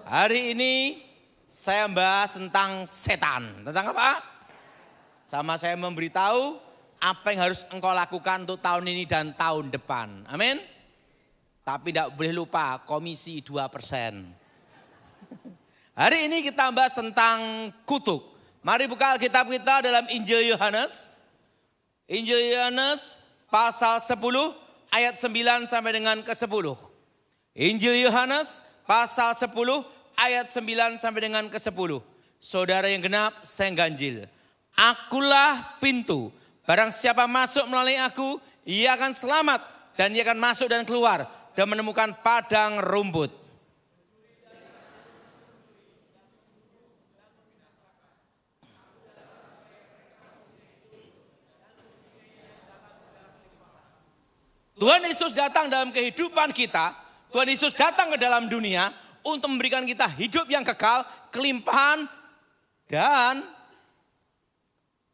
Hari ini saya membahas tentang setan. Tentang apa? Sama saya memberitahu apa yang harus engkau lakukan untuk tahun ini dan tahun depan. Amin. Tapi tidak boleh lupa komisi 2%. Hari ini kita bahas tentang kutuk. Mari buka Alkitab kita dalam Injil Yohanes. Injil Yohanes pasal 10 ayat 9 sampai dengan ke-10. Injil Yohanes pasal 10 ayat 9 sampai dengan ke-10. Saudara yang genap, saya ganjil. Akulah pintu. Barang siapa masuk melalui aku, ia akan selamat. Dan ia akan masuk dan keluar dan menemukan padang rumput. Tuhan Yesus datang dalam kehidupan kita. Tuhan Yesus datang ke dalam dunia untuk memberikan kita hidup yang kekal, kelimpahan, dan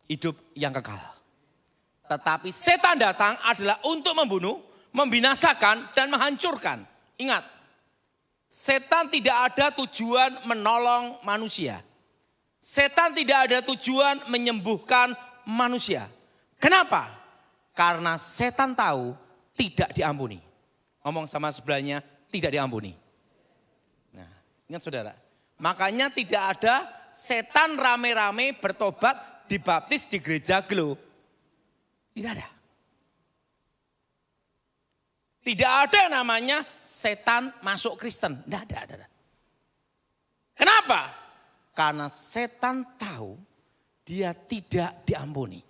hidup yang kekal. Tetapi setan datang adalah untuk membunuh, membinasakan, dan menghancurkan. Ingat, setan tidak ada tujuan menolong manusia. Setan tidak ada tujuan menyembuhkan manusia. Kenapa? Karena setan tahu tidak diampuni. Ngomong sama sebelahnya, tidak diampuni. Nah, ingat saudara. Makanya tidak ada setan rame-rame bertobat dibaptis di gereja Glo. Tidak ada. Tidak ada namanya setan masuk Kristen. Tidak ada. Kenapa? Karena setan tahu dia tidak diampuni.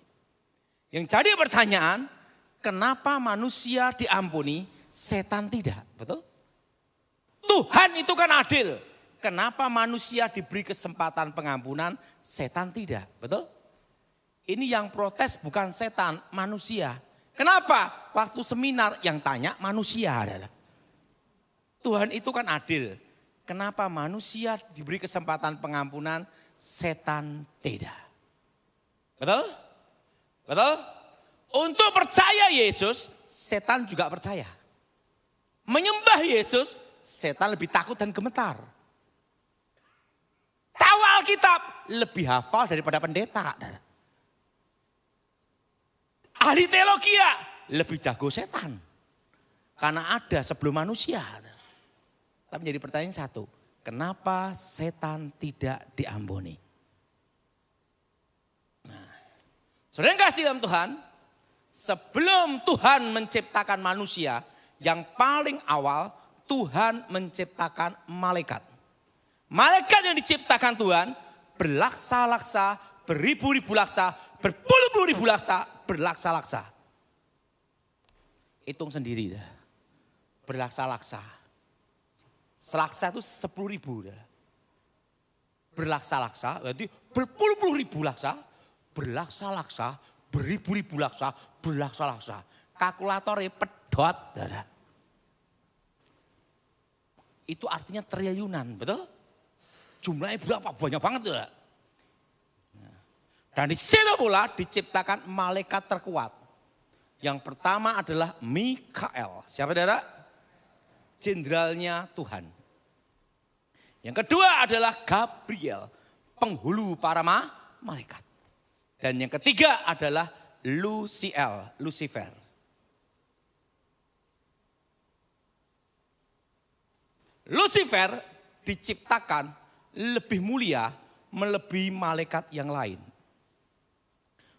Yang jadi pertanyaan, kenapa manusia diampuni, setan tidak? Betul? Tuhan itu kan adil. Kenapa manusia diberi kesempatan pengampunan, setan tidak? Betul? Ini yang protes bukan setan, manusia. Kenapa? Waktu seminar yang tanya manusia adalah. Tuhan itu kan adil. Kenapa manusia diberi kesempatan pengampunan, setan tidak? Betul? Betul? Untuk percaya Yesus, setan juga percaya. Menyembah Yesus, setan lebih takut dan gemetar. Tahu Alkitab, lebih hafal daripada pendeta. Ahli teologi lebih jago setan. Karena ada sebelum manusia. Tapi menjadi pertanyaan satu, kenapa setan tidak diampuni? Nah, saudara yang kasih dalam Tuhan, sebelum Tuhan menciptakan manusia, yang paling awal Tuhan menciptakan malaikat. Malaikat yang diciptakan Tuhan berlaksa-laksa, beribu-ribu laksa, berpuluh-puluh ribu laksa, berlaksa-laksa. Hitung sendiri dah. Berlaksa-laksa. Selaksa itu 10.000 dah. Berlaksa-laksa, berarti berpuluh-puluh ribu laksa, berlaksa-laksa, beribu-ribu laksa, berlaksa-laksa. Kalkulatornya pedot. Itu artinya triliunan, betul? Jumlahnya berapa? Banyak banget. Dan di situ pula diciptakan malaikat terkuat. Yang pertama adalah Mikael. Siapa saudara? Jenderalnya Tuhan. Yang kedua adalah Gabriel, penghulu para malaikat. Dan yang ketiga adalah Lucifer. Lucifer diciptakan lebih mulia melebihi malaikat yang lain.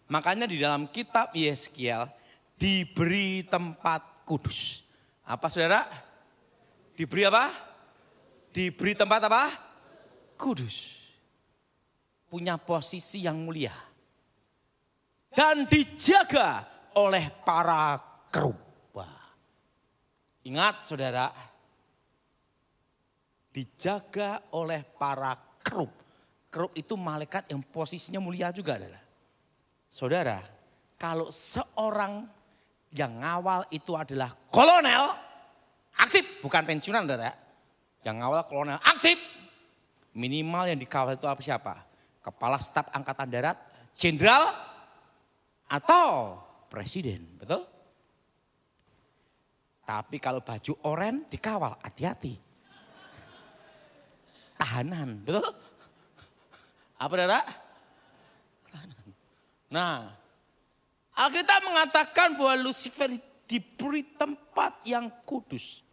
Makanya di dalam kitab Yeskiel diberi tempat kudus. Apa saudara? Diberi apa? Diberi tempat apa? Kudus. Punya posisi yang mulia. Dan dijaga oleh para kerub. Ingat saudara, dijaga oleh para kerub. Kerub itu malaikat yang posisinya mulia juga adalah. Saudara, kalau seorang yang ngawal itu adalah kolonel, aktif, bukan pensiunan saudara. Yang ngawal kolonel aktif, minimal yang dikawal itu apa siapa? Kepala Staf Angkatan Darat, Jenderal, atau Presiden, betul? Tapi kalau baju oranye dikawal, hati-hati. tahanan, betul? Apa saudara? Nah, Alkitab mengatakan bahwa Lucifer diberi tempat yang kudus.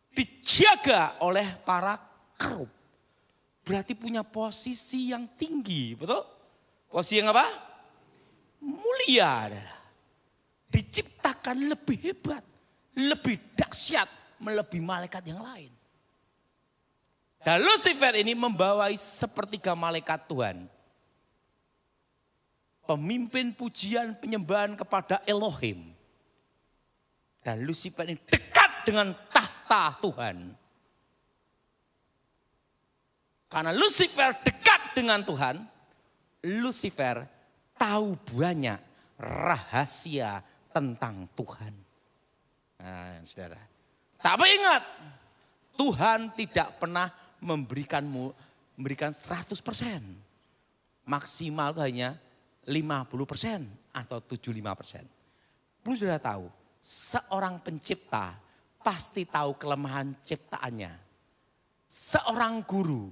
Dijaga oleh para kerub. Berarti punya posisi yang tinggi, betul? Posisi yang apa? Mulia. Diciptakan lebih hebat, lebih dahsyat, melebihi malaikat yang lain. Dan Lucifer ini membawai sepertiga malaikat Tuhan. Pemimpin pujian penyembahan kepada Elohim. Dan Lucifer ini dekat dengan tahta Tuhan. Karena Lucifer dekat dengan Tuhan, Lucifer tahu banyak rahasia tentang Tuhan. Nah, saudara. Tapi ingat, Tuhan tidak pernah memberikan 100%. Maksimal hanya 50% atau 75%. Perlu saudara tahu, seorang pencipta pasti tahu kelemahan ciptaannya. Seorang guru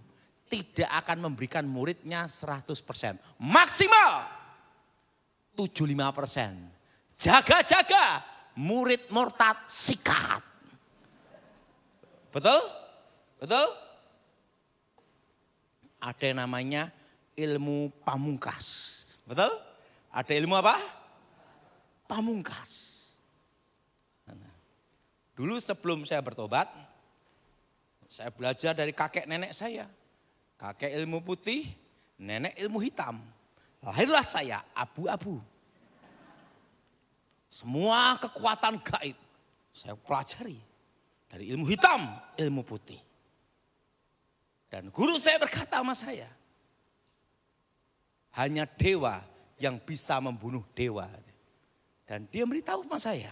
tidak akan memberikan muridnya 100%. Maksimal 75%. Jaga-jaga, murid murtad sikat. Betul? Betul? Ada yang namanya ilmu pamungkas. Betul? Ada ilmu apa? Pamungkas. Dulu sebelum saya bertobat, saya belajar dari kakek nenek saya. Kakek ilmu putih, nenek ilmu hitam. Lahirlah saya abu-abu. Semua kekuatan gaib saya pelajari. Dari ilmu hitam, ilmu putih. Dan guru saya berkata sama saya, hanya dewa yang bisa membunuh dewa. Dan dia beritahu sama saya,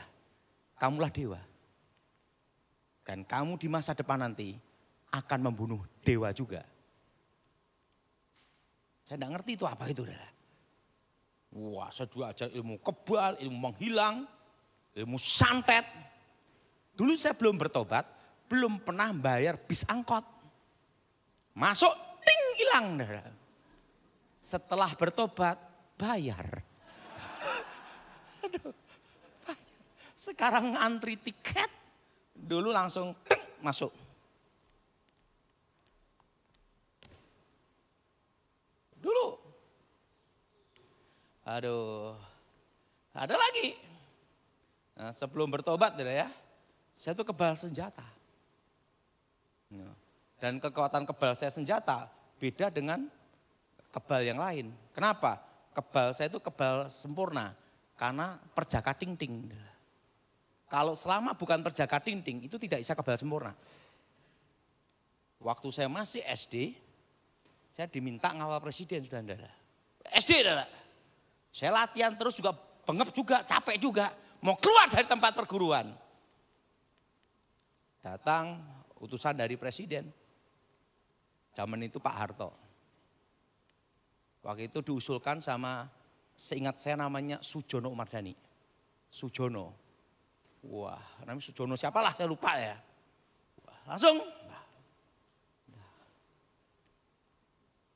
kamulah dewa. Dan kamu di masa depan nanti akan membunuh dewa juga. Saya tidak ngerti itu apa itu. Wah, saya dulu ajar ilmu kebal, ilmu menghilang, ilmu santet. Dulu saya belum bertobat, belum pernah bayar bis angkot. Masuk, ting, hilang. Setelah bertobat, bayar. Aduh, bayar. Sekarang antri tiket, dulu langsung ting, masuk. Dulu. Aduh, ada lagi. Nah, sebelum bertobat ya, saya tuh kebal senjata. Dan kekuatan kebal saya senjata beda dengan kebal yang lain. Kenapa? Kebal saya itu kebal sempurna karena perjaka ting-ting. Kalau selama bukan perjaka ting-ting itu tidak bisa kebal sempurna. Waktu saya masih SD, saya diminta ngawal presiden, saudara. SD, saudara. Saya latihan terus juga, bengep juga, capek juga. Mau keluar dari tempat perguruan. Datang utusan dari presiden. Zaman itu Pak Harto. Waktu itu diusulkan sama, seingat saya namanya Sujono Umardani. Sujono. Wah, namanya Sujono siapalah saya lupa ya. Langsung.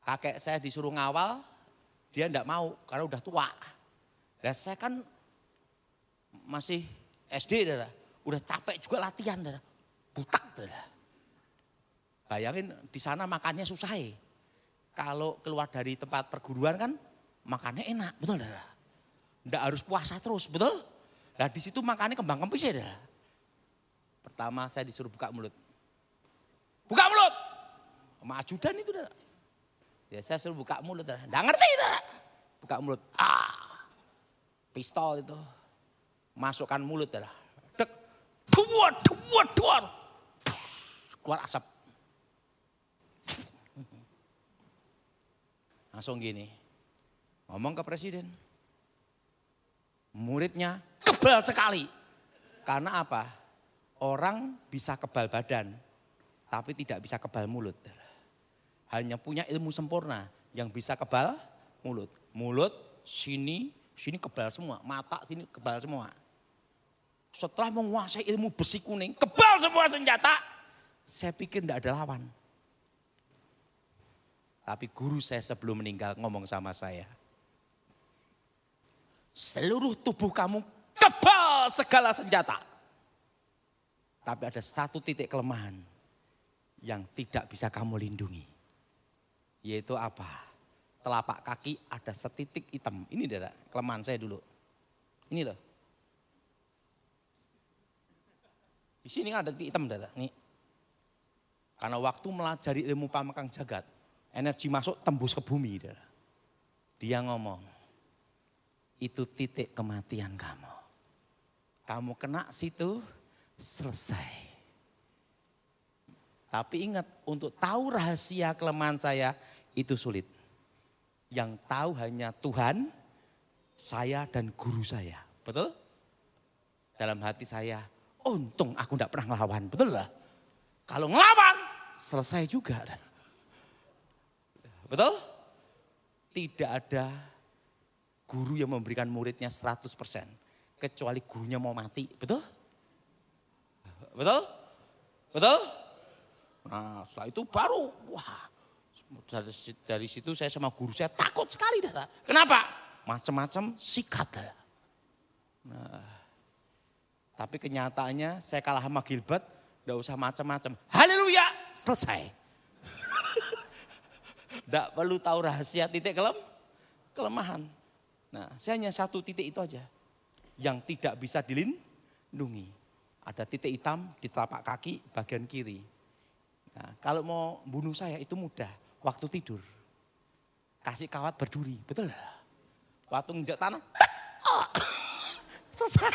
Kakek saya disuruh ngawal, dia enggak mau karena udah tua. Dan saya kan masih SD, udah capek juga latihan, butak. Bayangin di sana makannya susah ya. Kalau keluar dari tempat perguruan kan makannya enak, betul dah. Enggak harus puasa terus, betul? Nah di situ makannya kembang kempis ya dah. Pertama saya disuruh buka mulut. Buka mulut! Sama ajudan itu dah. Ya saya suruh buka mulut, enggak ngerti dah. Buka mulut, pistol itu. Masukkan mulut dah. Dek, duar. Keluar asap. Langsung gini, ngomong ke presiden. Muridnya kebal sekali. Karena apa? Orang bisa kebal badan, tapi tidak bisa kebal mulut. Hanya punya ilmu sempurna yang bisa kebal mulut. Mulut sini kebal semua, mata sini kebal semua. Setelah menguasai ilmu besi kuning, kebal semua senjata. Saya pikir tidak ada lawan. Tapi guru saya sebelum meninggal ngomong sama saya. Seluruh tubuh kamu kebal segala senjata. Tapi ada satu titik kelemahan yang tidak bisa kamu lindungi. Yaitu apa? Telapak kaki ada setitik hitam. Ini adalah kelemahan saya dulu. Ini loh. Di sini ada titik hitam adalah. Nih. Karena waktu melajari ilmu pamekang jagat, energi masuk tembus ke bumi. Adalah. Dia ngomong, itu titik kematian kamu. Kamu kena situ, selesai. Tapi ingat, untuk tahu rahasia kelemahan saya, itu sulit. Yang tahu hanya Tuhan, saya dan guru saya. Betul? Dalam hati saya, untung aku tidak pernah ngelawan. Betul lah? Kalau ngelawan, selesai juga. Betul? Tidak ada guru yang memberikan muridnya 100%. Kecuali gurunya mau mati. Betul? Betul? Betul? Nah setelah itu baru, wah. Dari situ saya sama guru saya takut sekali. Kenapa? Macam-macam sikat. Nah, tapi kenyataannya saya kalah sama Gilbert, gak usah macam-macam. Haleluya, selesai. Gak perlu tahu rahasia titik kelemahan. Nah, saya hanya satu titik itu aja yang tidak bisa dilindungi. Ada titik hitam di telapak kaki bagian kiri. Nah, kalau mau bunuh saya itu mudah, waktu tidur. Kasih kawat berduri, betul? Waktu nginjak tanah, selesai.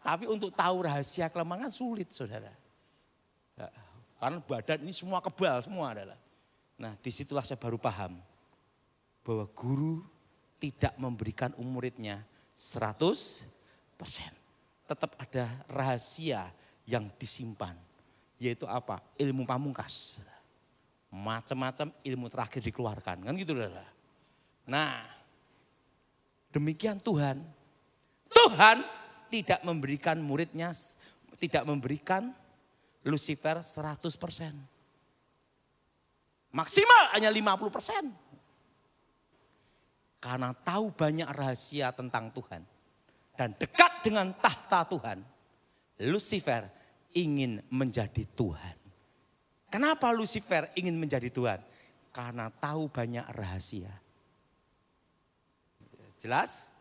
Tapi untuk tahu rahasia kelemahan sulit, saudara. Karena badan ini semua kebal, semua adalah. Nah disitulah saya baru paham bahwa guru tidak memberikan muridnya 100%. Tetap ada rahasia yang disimpan. Yaitu apa? Ilmu pamungkas. Macam-macam ilmu terakhir dikeluarkan. Kan gitu saudara. Nah demikian Tuhan. Tuhan tidak memberikan muridnya, tidak memberikan Lucifer 100%. Maksimal hanya 50%. Karena tahu banyak rahasia tentang Tuhan. Dan dekat dengan tahta Tuhan. Lucifer ingin menjadi Tuhan. Kenapa Lucifer ingin menjadi Tuhan? Karena tahu banyak rahasia. Jelas?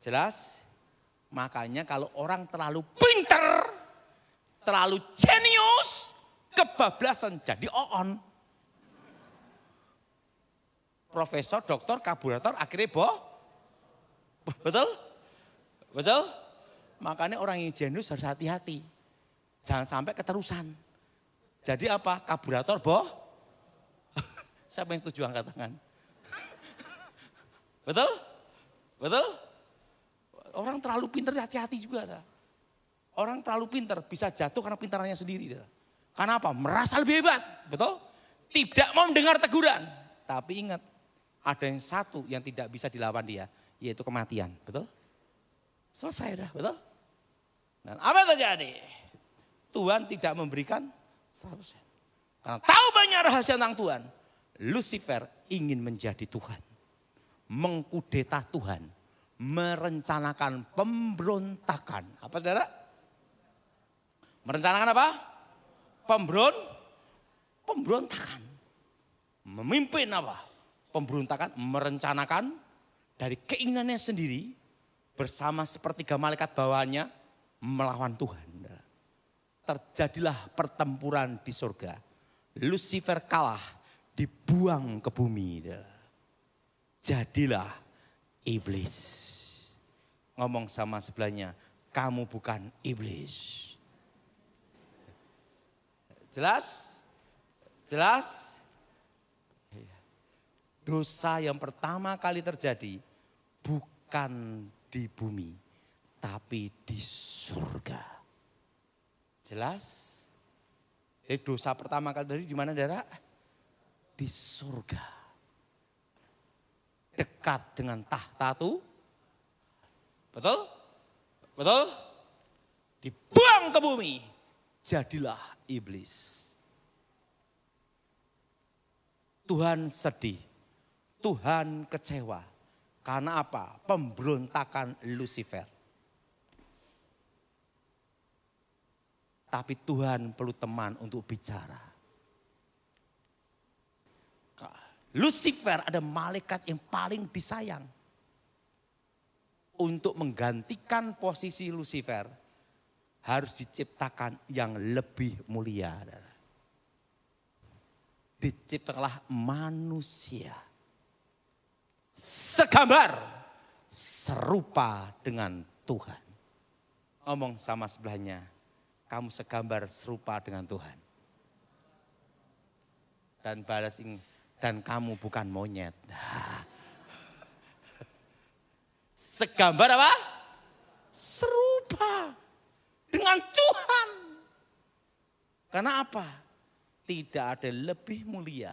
Jelas? Makanya kalau orang terlalu pinter, terlalu jenius, kebablasan jadi oon. Profesor, doktor, kaburator akhirnya betul? Betul? Makanya orang yang jenius harus hati-hati. Jangan sampai keterusan. Jadi apa? Kaburator Siapa yang setuju angkat tangan? Betul? Betul? Orang terlalu pintar hati-hati juga. Orang terlalu pintar bisa jatuh karena pintarannya sendiri. Karena apa? Merasa lebih hebat. Betul? Tidak mau mendengar teguran. Tapi ingat, ada yang satu yang tidak bisa dilawan dia, yaitu kematian. Betul? Selesai dah, betul? Dan apa yang terjadi? Tuhan tidak memberikan 100%. Karena tahu banyak rahasia tentang Tuhan, Lucifer ingin menjadi Tuhan. Mengkudeta Tuhan. Merencanakan pemberontakan. Apa saudara? Merencanakan apa? Pemberontakan. Memimpin apa? Pemberontakan, merencanakan dari keinginannya sendiri bersama sepertiga malaikat bawahannya melawan Tuhan. Terjadilah pertempuran di surga. Lucifer kalah, dibuang ke bumi. Jadilah iblis. Ngomong sama sebelahnya, kamu bukan iblis. Jelas? Jelas? Dosa yang pertama kali terjadi bukan di bumi, tapi di surga. Jelas? Jadi dosa pertama kali terjadi di mana, saudara? Di surga. Dekat dengan tahta itu. Betul? Betul? Dibuang ke bumi. Jadilah iblis. Tuhan sedih, Tuhan kecewa. Karena apa? Pemberontakan Lucifer. Tapi Tuhan perlu teman untuk bicara. Lucifer ada malaikat yang paling disayang. Untuk menggantikan posisi Lucifer harus diciptakan yang lebih mulia. Diciptakanlah manusia segambar serupa dengan Tuhan. Ngomong sama sebelahnya, kamu segambar serupa dengan Tuhan. Dan balas ini, dan kamu bukan monyet. Segambar apa? Serupa dengan Tuhan. Karena apa? Tidak ada lebih mulia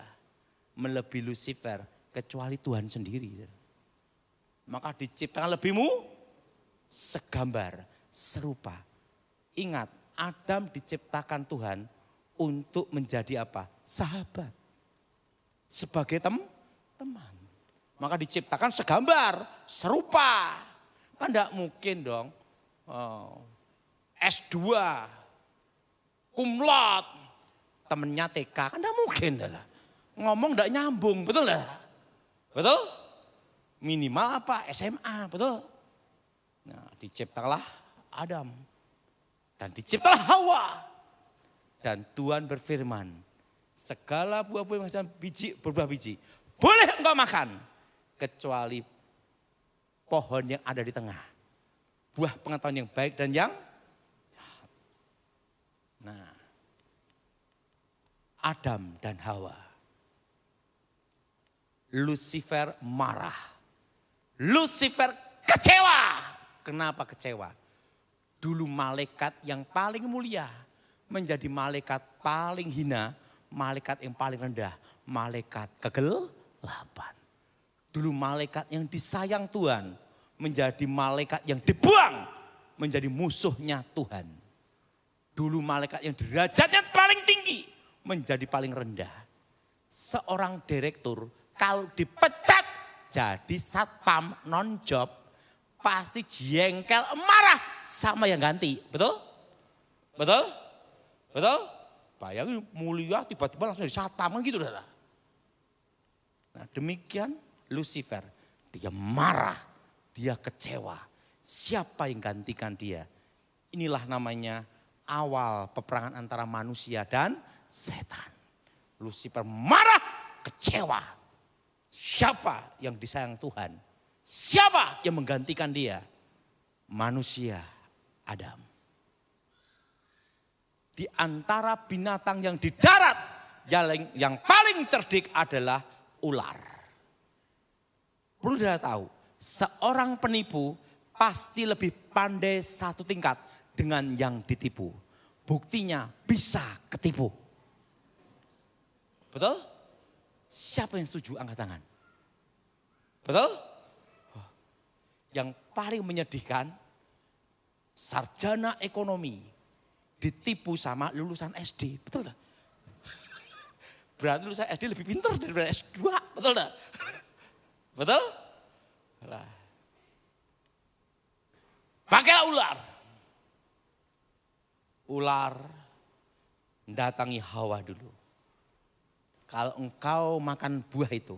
melebihi Lucifer kecuali Tuhan sendiri. Maka diciptakan lebihmu segambar, serupa. Ingat, Adam diciptakan Tuhan untuk menjadi apa? Sahabat. Sebagai teman. Maka diciptakan segambar, serupa. Kan enggak mungkin dong. S2, cum laude, temennya TK. Kan enggak mungkin dah. Ngomong enggak nyambung, betul dah? Betul? Minimal apa? SMA, betul? Nah, diciptalah Adam. Dan diciptalah Hawa. Dan Tuhan berfirman, segala buah-buah yang biji, berbuah biji, boleh engkau makan. Kecuali pohon yang ada di tengah. Buah pengetahuan yang baik dan yang jahat. Nah, Adam dan Hawa. Lucifer marah. Lucifer kecewa. Kenapa kecewa? Dulu malaikat yang paling mulia menjadi malaikat paling hina, malaikat yang paling rendah, malaikat kegelapan. Dulu malaikat yang disayang Tuhan menjadi malaikat yang dibuang menjadi musuhnya Tuhan. Dulu malaikat yang derajatnya paling tinggi menjadi paling rendah. Seorang direktur kalau dipecat jadi satpam non job pasti jengkel marah sama yang ganti. Betul? Betul? Betul? Bayangin mulia tiba-tiba langsung jadi satpam kan gitu dah. Nah, demikian Lucifer, dia marah, dia kecewa. Siapa yang gantikan dia? Inilah namanya awal peperangan antara manusia dan setan. Lucifer marah, kecewa. Siapa yang disayang Tuhan? Siapa yang menggantikan dia? Manusia, Adam. Di antara binatang yang di darat, yang paling cerdik adalah ular. Perlu kita tahu, seorang penipu pasti lebih pandai satu tingkat dengan yang ditipu. Buktinya bisa ketipu. Betul? Siapa yang setuju angkat tangan? Betul? Yang paling menyedihkan, sarjana ekonomi ditipu sama lulusan SD. Betul tak? Berarti lulusan SD lebih pintar daripada S2. Betul tak? Betul? Pakailah ular. Ular datangi Hawa dulu. Kalau engkau makan buah itu,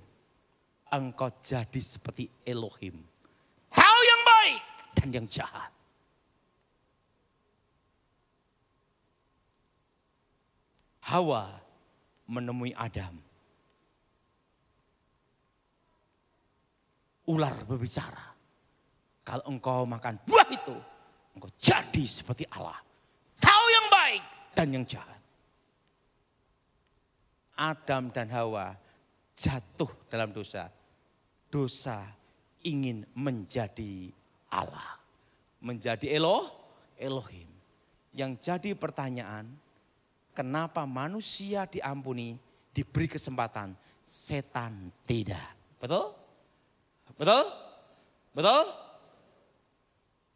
engkau jadi seperti Elohim. Tahu yang baik dan yang jahat. Hawa menemui Adam. Ular berbicara. Kalau engkau makan buah itu, engkau jadi seperti Allah. Tahu yang baik dan yang jahat. Adam dan Hawa jatuh dalam dosa. Dosa ingin menjadi Allah. Menjadi Elohim. Yang jadi pertanyaan, kenapa manusia diampuni, diberi kesempatan, setan tidak? Betul? Betul? Betul?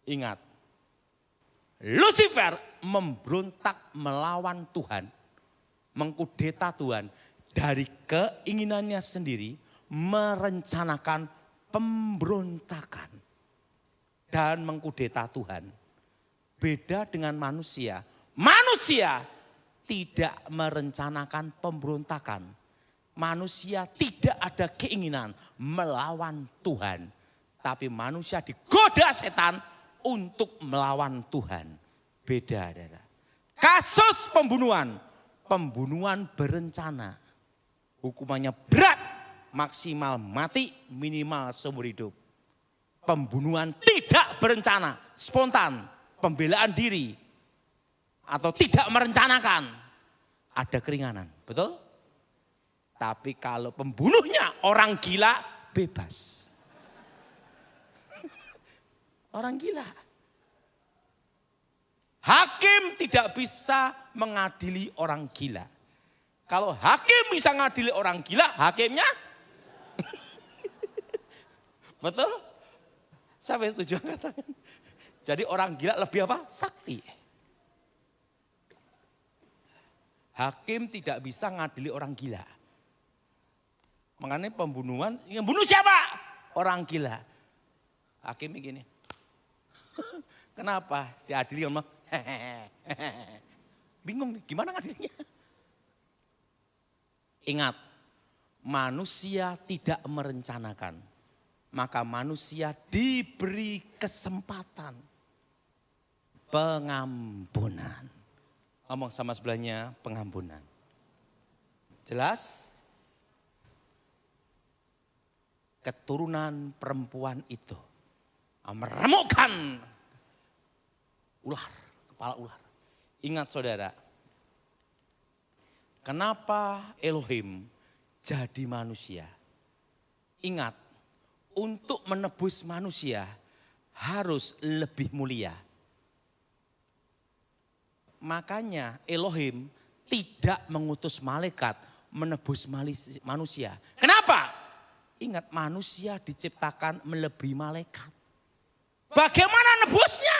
Ingat, Lucifer memberontak melawan Tuhan, mengkudeta Tuhan dari keinginannya sendiri merencanakan pemberontakan dan mengkudeta Tuhan. Beda dengan manusia. Manusia tidak merencanakan pemberontakan. Manusia tidak ada keinginan melawan Tuhan. Tapi manusia digoda setan untuk melawan Tuhan. Beda, saudara. Kasus pembunuhan. Pembunuhan berencana. Hukumannya berat. Maksimal mati, minimal seumur hidup. Pembunuhan tidak berencana. Spontan. Pembelaan diri. Atau tidak merencanakan. Ada keringanan. Betul? Tapi kalau pembunuhnya orang gila, bebas. Orang gila. Hakim tidak bisa mengadili orang gila. Kalau hakim bisa mengadili orang gila, hakimnya betul? Siapa yang setuju angkat tangan? Jadi orang gila lebih apa? Sakti. Hakim tidak bisa mengadili orang gila. Makanya pembunuhan, yang bunuh siapa? Orang gila. Hakim begini. Kenapa diadili sama bingung nih, gimana ngadilinya? Ingat, manusia tidak merencanakan. Maka manusia diberi kesempatan pengampunan. Ngomong sama sebelahnya, pengampunan. Jelas? Keturunan perempuan itu meremukkan ular, kepala ular. Ingat saudara, kenapa Elohim jadi manusia? Ingat, untuk menebus manusia harus lebih mulia. Makanya Elohim tidak mengutus malaikat menebus manusia. Kenapa? Ingat, manusia diciptakan melebihi malaikat. Bagaimana nebusnya?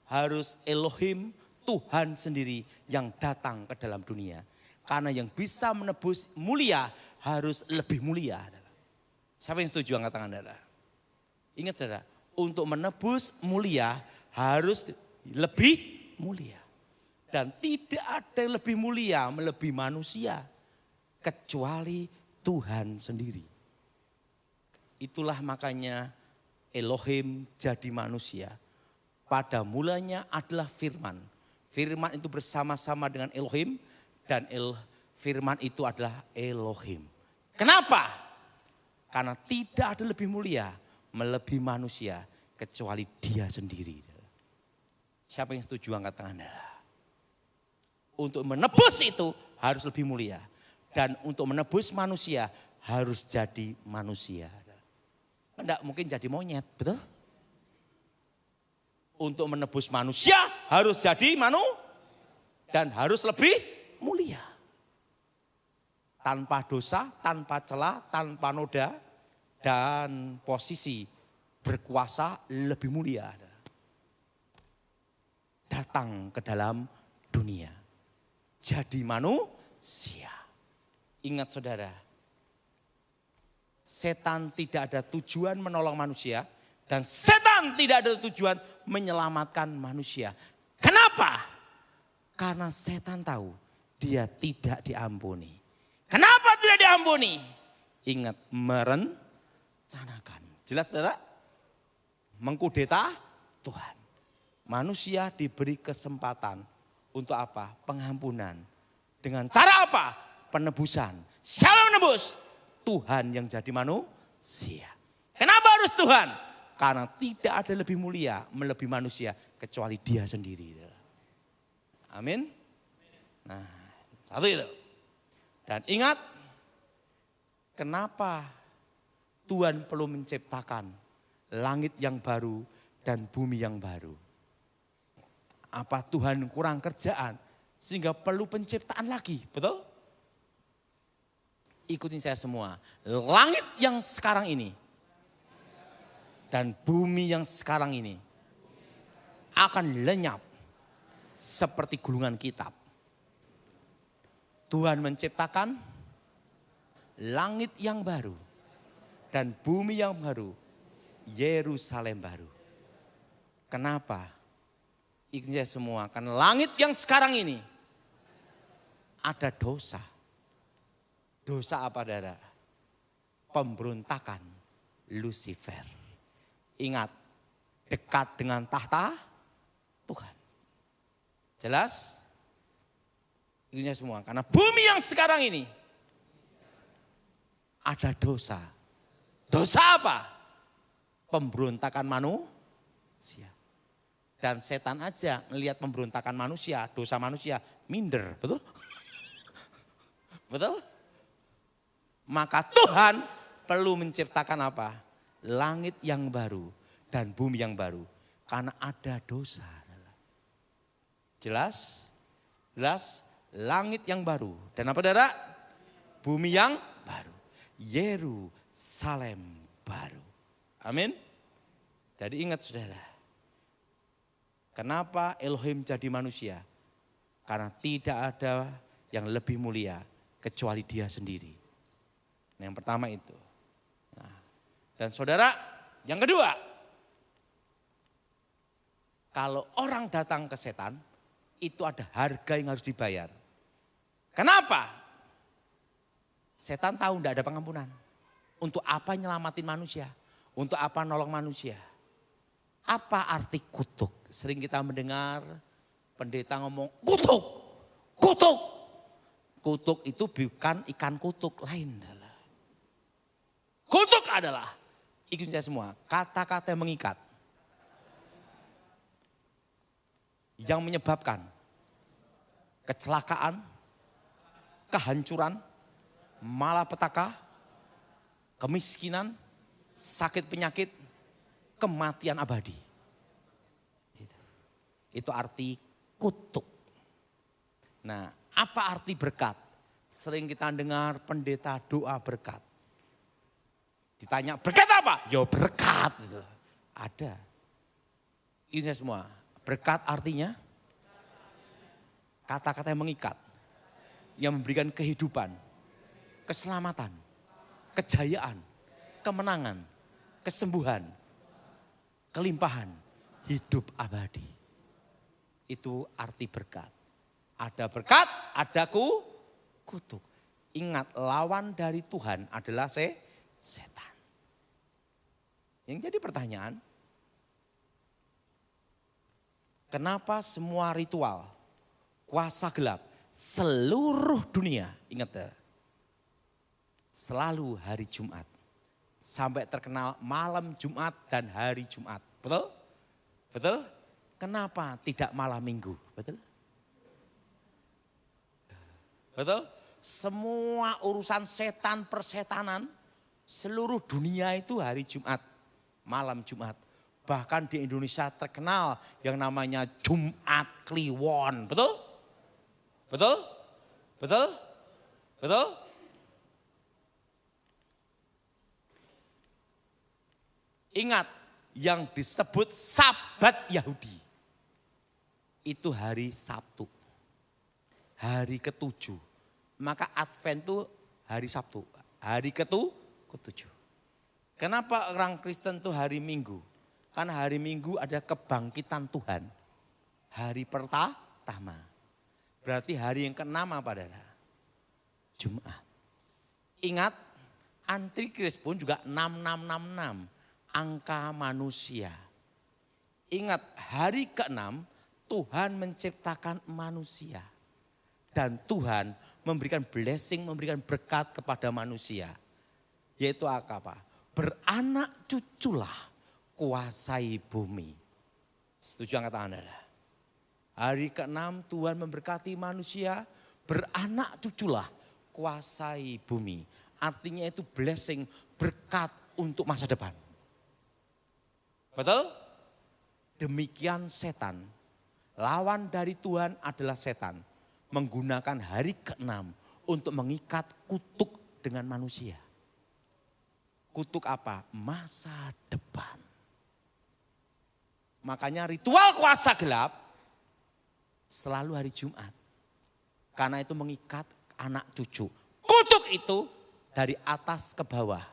Harus Elohim, Tuhan sendiri yang datang ke dalam dunia. Karena yang bisa menebus mulia harus lebih mulia. Siapa yang setuju angkat tangan, saudara? Ingat saudara, untuk menebus mulia harus lebih mulia. Dan tidak ada yang lebih mulia melebihi manusia. Kecuali Tuhan sendiri. Itulah makanya Elohim jadi manusia. Pada mulanya adalah firman. Firman itu bersama-sama dengan Elohim. Dan firman itu adalah Elohim. Kenapa? Karena tidak ada lebih mulia melebihi manusia kecuali dia sendiri. Siapa yang setuju angkat tangan? Untuk menebus itu harus lebih mulia. Dan untuk menebus manusia harus jadi manusia. Tidak mungkin jadi monyet, betul? Untuk menebus manusia harus jadi dan harus lebih mulia. Tanpa dosa, tanpa celah, tanpa noda, dan posisi berkuasa lebih mulia. Datang ke dalam dunia. Jadi manusia. Ingat saudara, setan tidak ada tujuan menolong manusia. Dan setan tidak ada tujuan menyelamatkan manusia. Kenapa? Karena setan tahu dia tidak diampuni. Kenapa tidak diampuni? Ingat, merencanakan. Jelas saudara? Mengkudeta Tuhan. Manusia diberi kesempatan untuk apa? Pengampunan. Dengan cara apa? Penebusan. Siapa menebus? Tuhan yang jadi manusia. Kenapa harus Tuhan? Karena tidak ada lebih mulia melebihi manusia kecuali dia sendiri. Amin. Nah, satu itu. Dan ingat, kenapa Tuhan perlu menciptakan langit yang baru dan bumi yang baru? Apa Tuhan kurang kerjaan sehingga perlu penciptaan lagi, betul? Ikutin saya semua. Langit yang sekarang ini dan bumi yang sekarang ini akan lenyap seperti gulungan kitab. Tuhan menciptakan langit yang baru dan bumi yang baru, Yerusalem baru. Kenapa? Ini semua, karena langit yang sekarang ini ada dosa. Dosa apa, saudara? Pemberontakan Lucifer. Ingat, dekat dengan tahta Tuhan. Jelas? Ini semua, karena bumi yang sekarang ini ada dosa. Dosa apa? Pemberontakan manusia. Dan setan aja ngelihat pemberontakan manusia, dosa manusia, minder, betul? Betul? Maka Tuhan perlu menciptakan apa? Langit yang baru dan bumi yang baru. Karena ada dosa. Jelas? Jelas? Langit yang baru. Dan apa, saudara? Bumi yang baru. Yerusalem baru. Amin. Jadi ingat, saudara. Kenapa Elohim jadi manusia? Karena tidak ada yang lebih mulia kecuali Dia sendiri. Nah, yang pertama itu. Nah, dan saudara, yang kedua. Kalau orang datang ke setan, itu ada harga yang harus dibayar. Kenapa? Setan tahu tidak ada pengampunan. Untuk apa nyelamatin manusia? Untuk apa nolong manusia? Apa arti kutuk? Sering kita mendengar pendeta ngomong kutuk, kutuk. Kutuk itu bukan ikan kutuk, lain adalah. Kutuk adalah, ikut saya semua, kata-kata yang mengikat. Yang menyebabkan kecelakaan, kehancuran, malapetaka, kemiskinan, sakit penyakit, kematian abadi. Itu arti kutuk. Nah, apa arti berkat? Sering kita dengar pendeta doa berkat. Ditanya berkat apa? Ya berkat. Ada. Ini semua. Berkat artinya kata-kata yang mengikat. Yang memberikan kehidupan, keselamatan, kejayaan, kemenangan, kesembuhan, kelimpahan, hidup abadi. Itu arti berkat. Ada berkat, ada kutuk. Ingat, lawan dari Tuhan adalah setan. Yang jadi pertanyaan, kenapa semua ritual, kuasa gelap, seluruh dunia, ingat ya, selalu hari Jumat. Sampai terkenal malam Jumat dan hari Jumat. Betul? Betul? Kenapa tidak malam Minggu? Betul? Betul? Semua urusan setan, persetanan, seluruh dunia itu hari Jumat, malam Jumat. Bahkan di Indonesia terkenal yang namanya Jumat Kliwon. Betul? Betul? Betul? Betul? Ingat, yang disebut Sabat Yahudi itu hari Sabtu, hari ke-7. Maka Advent itu hari Sabtu, hari ke-7. Kenapa orang Kristen itu hari Minggu? Karena hari Minggu ada kebangkitan Tuhan. Hari pertama. Berarti hari yang ke-6 apa, saudara? Jumat. Ingat, Antikris pun juga 6666. Angka manusia. Ingat, hari ke-6 Tuhan menciptakan manusia. Dan Tuhan memberikan blessing, memberikan berkat kepada manusia. Yaitu apa? Beranak cuculah, kuasai bumi. Setuju angkat tangan, saudara? Hari ke-6 Tuhan memberkati manusia, beranak cuculah, kuasai bumi. Artinya itu blessing, berkat untuk masa depan. Betul? Demikian setan. Lawan dari Tuhan adalah setan. Menggunakan hari ke-6 untuk mengikat kutuk dengan manusia. Kutuk apa? Masa depan. Makanya ritual kuasa gelap selalu hari Jumat. Karena itu mengikat anak cucu. Kutuk itu dari atas ke bawah.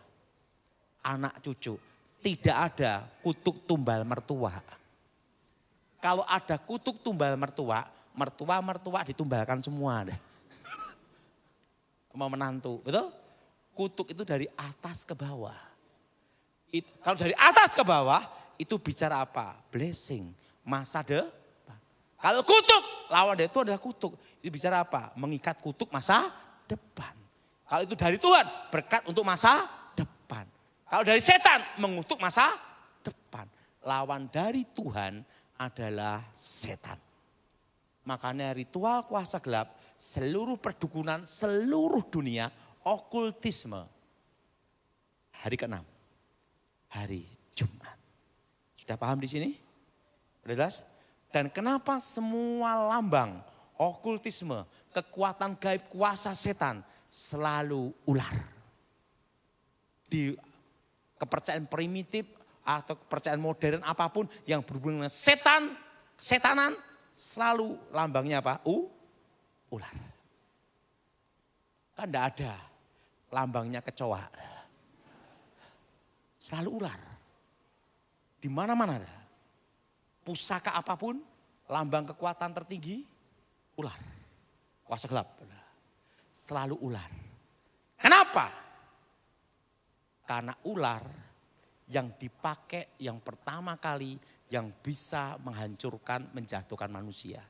Anak cucu. Tidak ada kutuk tumbal mertua. Kalau ada kutuk tumbal mertua, mertua ditumbalkan semua. Mau menantu, betul? Kutuk itu dari atas ke bawah. Kalau dari atas ke bawah, itu bicara apa? Blessing, masa depan. Kalau kutuk, lawan dari itu adalah kutuk. Itu bicara apa? Mengikat kutuk masa depan. Kalau itu dari Tuhan, berkat untuk masa depan. Kalau dari setan, mengutuk masa depan. Lawan dari Tuhan adalah setan. Makanya ritual kuasa gelap, seluruh perdukunan, seluruh dunia, okultisme. Hari ke-6, hari Jumat. Sudah paham di sini? Sudah jelas? Dan kenapa semua lambang, okultisme, kekuatan gaib, kuasa setan selalu ular. Di kepercayaan primitif atau kepercayaan modern apapun yang berhubungan dengan setanan selalu lambangnya apa? Ular. Kan enggak ada lambangnya kecoa. Selalu ular. Di mana-mana ada. Pusaka apapun, lambang kekuatan tertinggi, ular. Kuasa gelap. Selalu ular. Kenapa? Karena ular yang dipakai yang pertama kali yang bisa menghancurkan, menjatuhkan manusia.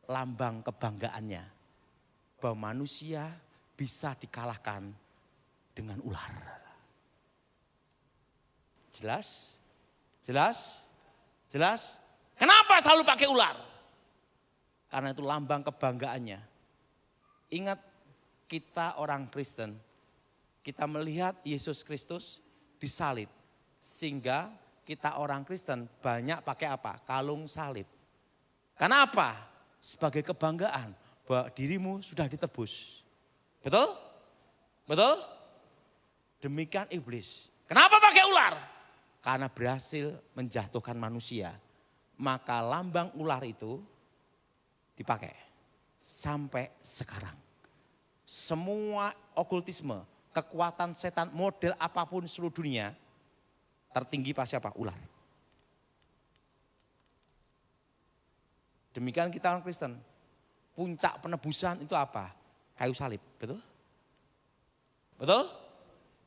Lambang kebanggaannya bahwa manusia bisa dikalahkan dengan ular. Jelas? Jelas? Jelas? Kenapa selalu pakai ular? Karena itu lambang kebanggaannya. Ingat kita orang Kristen, kita melihat Yesus Kristus disalib. Sehingga kita orang Kristen banyak pakai apa? Kalung salib. Karena apa? Sebagai kebanggaan bahwa dirimu sudah ditebus. Betul? Betul? Demikian iblis. Kenapa pakai ular? Karena berhasil menjatuhkan manusia. Maka lambang ular itu dipakai sampai sekarang. Semua okultisme, kekuatan setan model apapun seluruh dunia, tertinggi pasti apa? Ular. Demikian kita orang Kristen. Puncak penebusan itu apa? Kayu salib, betul? Betul?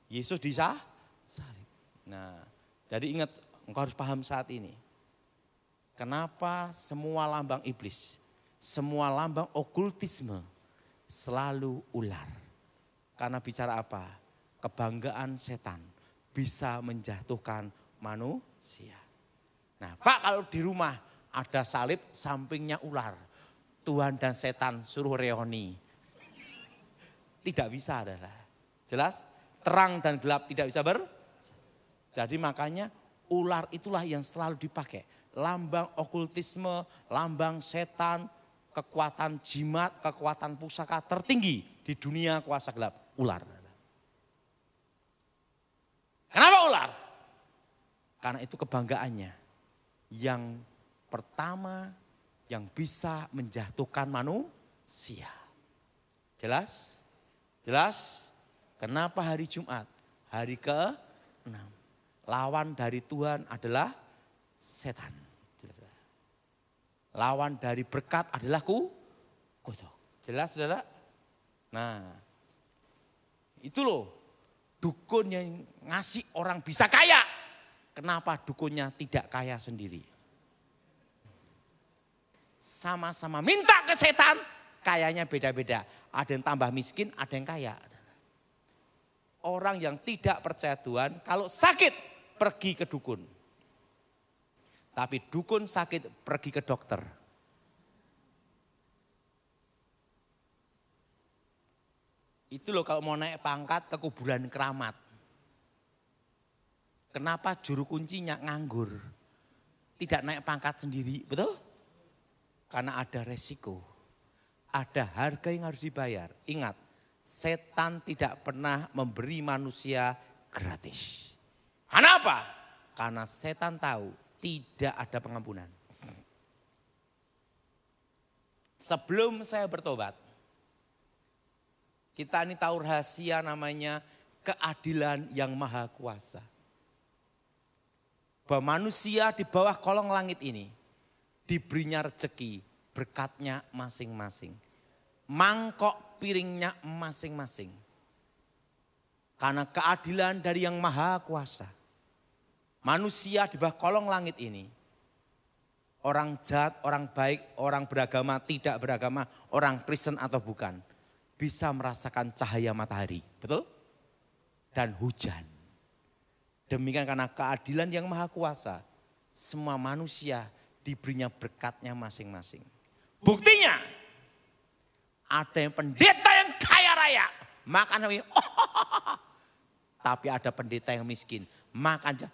Yesus disalib. Nah, jadi ingat, engkau harus paham saat ini. Kenapa semua lambang iblis, semua lambang okultisme selalu ular. Karena bicara apa? Kebanggaan setan bisa menjatuhkan manusia. Nah, Pak, kalau di rumah ada salib, sampingnya ular. Tuhan dan setan suruh reoni. Tidak bisa, adalah. Jelas? Terang dan gelap tidak bisa Jadi makanya ular itulah yang selalu dipakai. Lambang okultisme, lambang setan, kekuatan jimat, kekuatan pusaka tertinggi di dunia kuasa gelap. Ular. Kenapa ular? Karena itu kebanggaannya. Yang pertama yang bisa menjatuhkan manusia. Jelas? Jelas? Kenapa hari Jumat? Hari ke-6. Lawan dari Tuhan adalah setan. Lawan dari berkat adalah kutuk. Jelas, saudara? Nah, itu loh dukun yang ngasih orang bisa kaya. Kenapa dukunnya tidak kaya sendiri? Sama-sama minta ke setan, kayanya beda-beda. Ada yang tambah miskin, ada yang kaya. Orang yang tidak percaya Tuhan, kalau sakit pergi ke dukun. Tapi dukun sakit pergi ke dokter. Itu loh kalau mau naik pangkat ke kuburan keramat. Kenapa juru kuncinya nganggur? Tidak naik pangkat sendiri, betul? Karena ada resiko. Ada harga yang harus dibayar. Ingat, setan tidak pernah memberi manusia gratis. Kenapa? Karena setan tahu tidak ada pengampunan. Sebelum saya bertobat, Kita ini tahu rahasia namanya keadilan yang maha kuasa. Bahwa manusia di bawah kolong langit ini diberinya rezeki, berkatnya masing-masing. Mangkok piringnya masing-masing. Karena keadilan dari yang maha kuasa. Manusia di bawah kolong langit ini, orang jahat, orang baik, orang beragama, tidak beragama, orang Kristen atau bukan, bisa merasakan cahaya matahari, betul? Dan hujan. Demikian karena keadilan yang maha kuasa, semua manusia diberinya berkatnya masing-masing. Buktinya, ada yang pendeta yang kaya raya, makan tapi ada pendeta yang miskin, makan aja.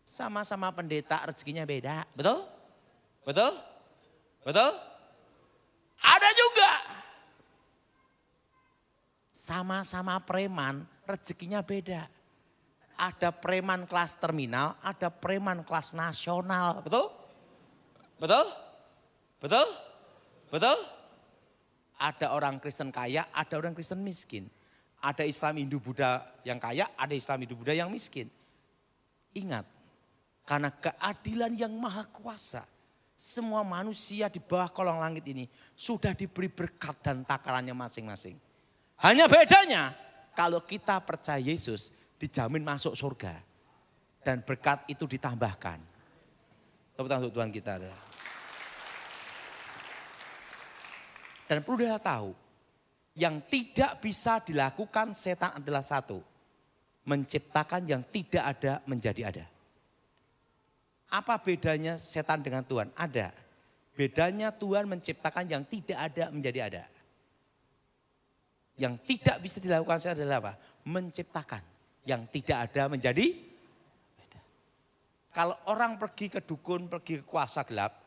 Sama-sama pendeta rezekinya beda, betul? Betul? Betul? Ada juga sama-sama preman, rezekinya beda. Ada preman kelas terminal, ada preman kelas nasional, betul? Betul? Betul? Betul? Ada orang Kristen kaya, ada orang Kristen miskin. Ada Islam Hindu Buddha yang kaya, ada Islam Hindu Buddha yang miskin. Ingat, karena keadilan yang maha kuasa, semua manusia di bawah kolong langit ini sudah diberi berkat dan takarannya masing-masing. Hanya bedanya, kalau kita percaya Yesus, dijamin masuk surga. Dan berkat itu ditambahkan. Tepuk tangan untuk Tuhan kita. Dan perlu dia tahu, yang tidak bisa dilakukan setan adalah satu. Menciptakan yang tidak ada menjadi ada. Apa bedanya setan dengan Tuhan? Ada. Bedanya Tuhan menciptakan yang tidak ada menjadi ada. Yang tidak bisa dilakukan setan adalah apa? Menciptakan yang tidak ada menjadi ada. Kalau orang pergi ke dukun, pergi ke kuasa gelap,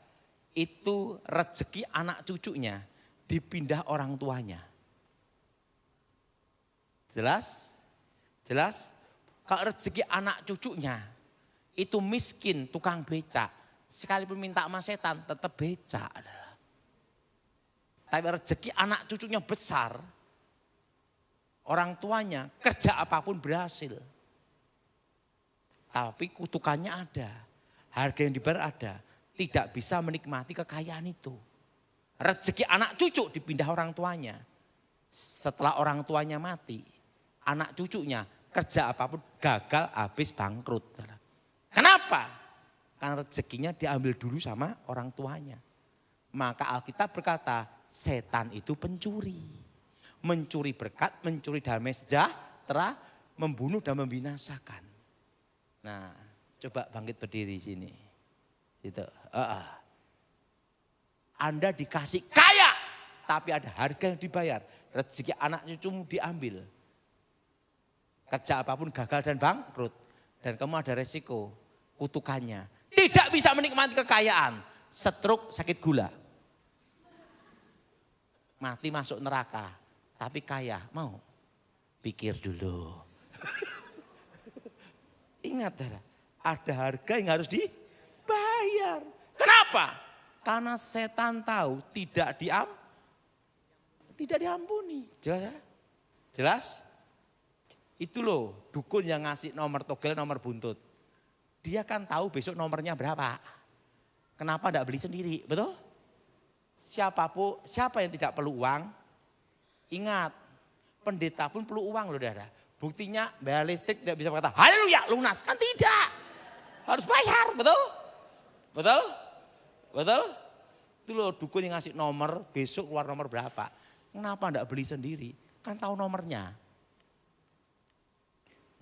itu rezeki anak cucunya dipindah orang tuanya. Jelas? Jelas? Kalau rezeki anak cucunya itu miskin, tukang becak, sekalipun minta sama setan tetap becak. Tapi rezeki anak cucunya besar, orang tuanya kerja apapun berhasil. Tapi kutukannya ada, harga yang dibayar ada, tidak bisa menikmati kekayaan itu. Rezeki anak cucu dipindah orang tuanya. Setelah orang tuanya mati, anak cucunya kerja apapun gagal, habis bangkrut. Kenapa? Karena rezekinya diambil dulu sama orang tuanya. Maka Alkitab berkata, setan itu pencuri. Mencuri berkat, mencuri damai sejahtera, membunuh dan membinasakan. Nah, coba bangkit berdiri sini. Situ. Anda dikasih kaya, tapi ada harga yang dibayar. Rezeki anak cucumu diambil. Kerja apapun gagal dan bangkrut. Dan kamu ada resiko, kutukannya. Tidak bisa menikmati kekayaan. Stroke, sakit gula. Mati masuk neraka. Tapi kaya, mau? Pikir dulu. Ingat, ada harga yang harus dibayar. Kenapa? Karena setan tahu tidak diampuni. Jelas? Jelas? Itu loh dukun yang ngasih nomor togel, nomor buntut. Dia kan tahu besok nomornya berapa. Kenapa tidak beli sendiri, betul? Siapa yang tidak perlu uang? Ingat, pendeta pun perlu uang loh, saudara. Buktinya bayar listrik tidak bisa berkata, haleluya lunas. Kan tidak. Harus bayar, betul? Betul? Betul? Itu loh dukun yang ngasih nomor, besok keluar nomor berapa. Kenapa tidak beli sendiri? Kan tahu nomornya.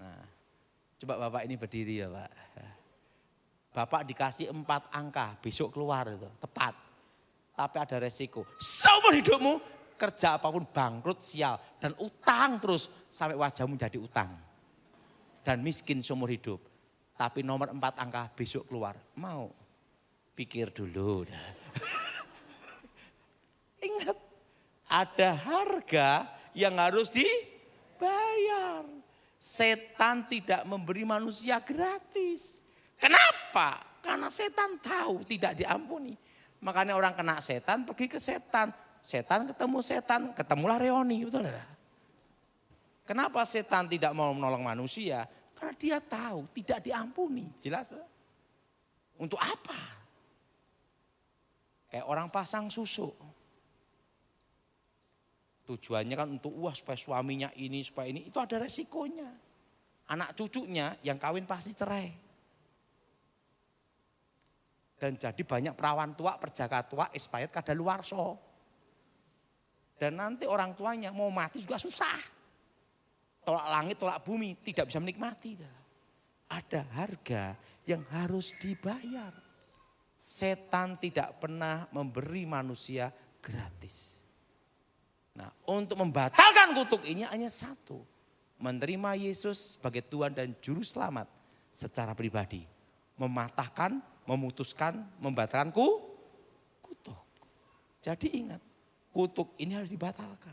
Nah, coba Bapak ini berdiri ya Pak. Bapak dikasih 4 angka, besok keluar itu, tepat. Tapi ada resiko, seumur hidupmu kerja apapun bangkrut, sial. Dan utang terus sampai wajahmu jadi utang. Dan miskin seumur hidup. Tapi nomor 4 angka besok keluar, mau? Pikir dulu. Ingat, ada harga yang harus dibayar. Setan tidak memberi manusia gratis. Kenapa? Karena setan tahu tidak diampuni. Makanya orang kena setan pergi ke setan. setan ketemu setan, ketemulah reoni, betul tidak? Kenapa setan tidak mau menolong manusia? Karena dia tahu tidak diampuni, jelas. Untuk apa? Kayak orang pasang susu. Tujuannya kan untuk supaya suaminya ini, supaya ini, itu ada resikonya. Anak cucunya yang kawin pasti cerai. Dan jadi banyak perawan tua, perjaka tua, expired kadaluwarsa. Dan nanti orang tuanya mau mati juga susah. Tolak langit, tolak bumi, tidak bisa menikmati. Ada harga yang harus dibayar. Setan tidak pernah memberi manusia gratis. Nah, untuk membatalkan kutuk ini hanya satu. Menerima Yesus sebagai Tuhan dan Juru Selamat secara pribadi. Mematahkan, memutuskan, membatalkan kutuk. Jadi ingat, kutuk ini harus dibatalkan.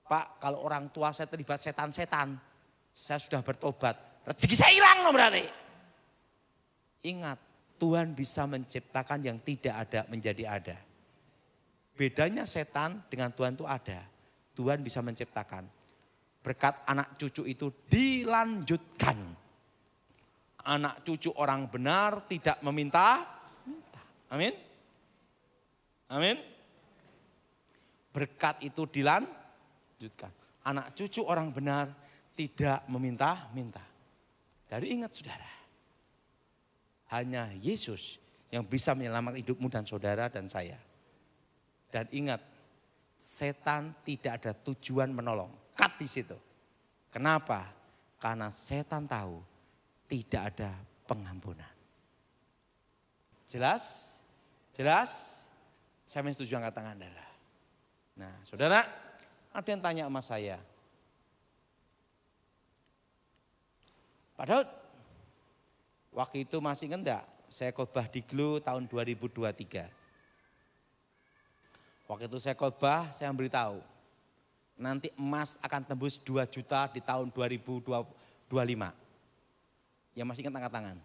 Pak, kalau orang tua saya terlibat setan-setan, saya sudah bertobat, rezeki saya hilang loh berarti. Ingat, Tuhan bisa menciptakan yang tidak ada menjadi ada. Bedanya setan dengan Tuhan itu ada. Tuhan bisa menciptakan. Berkat anak cucu itu dilanjutkan. Anak cucu orang benar tidak meminta. Amin. Amin. Berkat itu dilanjutkan. Anak cucu orang benar tidak meminta-minta. Jadi ingat saudara. Hanya Yesus yang bisa menyelamatkan hidupmu dan saudara dan saya. Dan ingat, setan tidak ada tujuan menolong. Cut di situ. Kenapa? Karena setan tahu tidak ada pengampunan. Jelas? Jelas? Saya setuju angkat tangan Anda. Nah, saudara, ada yang tanya sama saya. Pak Daud, waktu itu masih ingat enggak? Saya khotbah di Glo tahun 2023. Waktu itu saya khotbah, saya memberitahu. Nanti emas akan tembus 2 juta di tahun 2025. Yang masih ingat angkat tangan.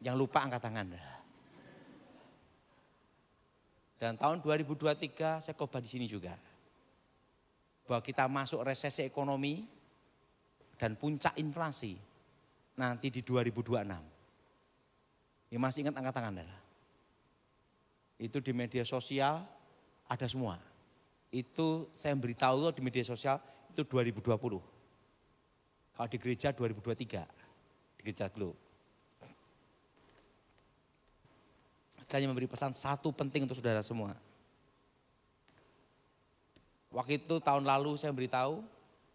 Yang lupa angkat tangan. Dan tahun 2023 saya khotbah di sini juga. Bahwa kita masuk resesi ekonomi dan puncak inflasi nanti di 2026. Yang masih ingat angkat tangan. Itu di media sosial ada semua. Itu saya beritahu di media sosial itu 2020. Kalau di gereja 2023, di gereja Glo. Saya memberi pesan satu penting untuk saudara semua. Waktu itu tahun lalu saya beritahu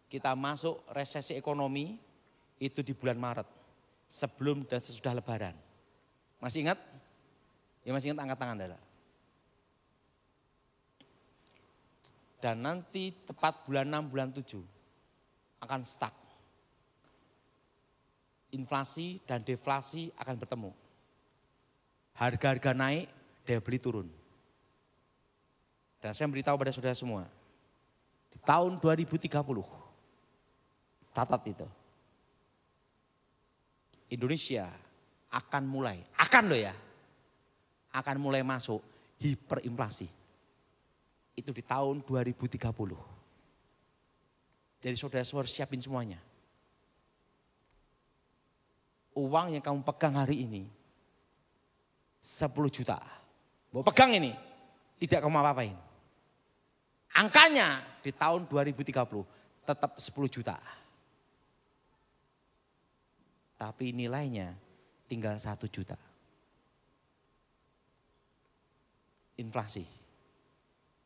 kita masuk resesi ekonomi itu di bulan Maret. Sebelum dan sesudah Lebaran. Masih ingat? Ya masih ingat angkat tangan adalah. Dan nanti tepat bulan 6, bulan 7 akan stuck. Inflasi dan deflasi akan bertemu. Harga-harga naik, daya beli turun. Dan saya beritahu pada saudara semua, di tahun 2030, catat itu, Indonesia akan mulai masuk hiperinflasi. Itu di tahun 2030. Jadi saudara-saudara siapin semuanya. Uang yang kamu pegang hari ini 10 juta. Mau pegang ini, tidak kamu apa-apain. Angkanya di tahun 2030 tetap 10 juta. Tapi nilainya tinggal 1 juta. Inflasi.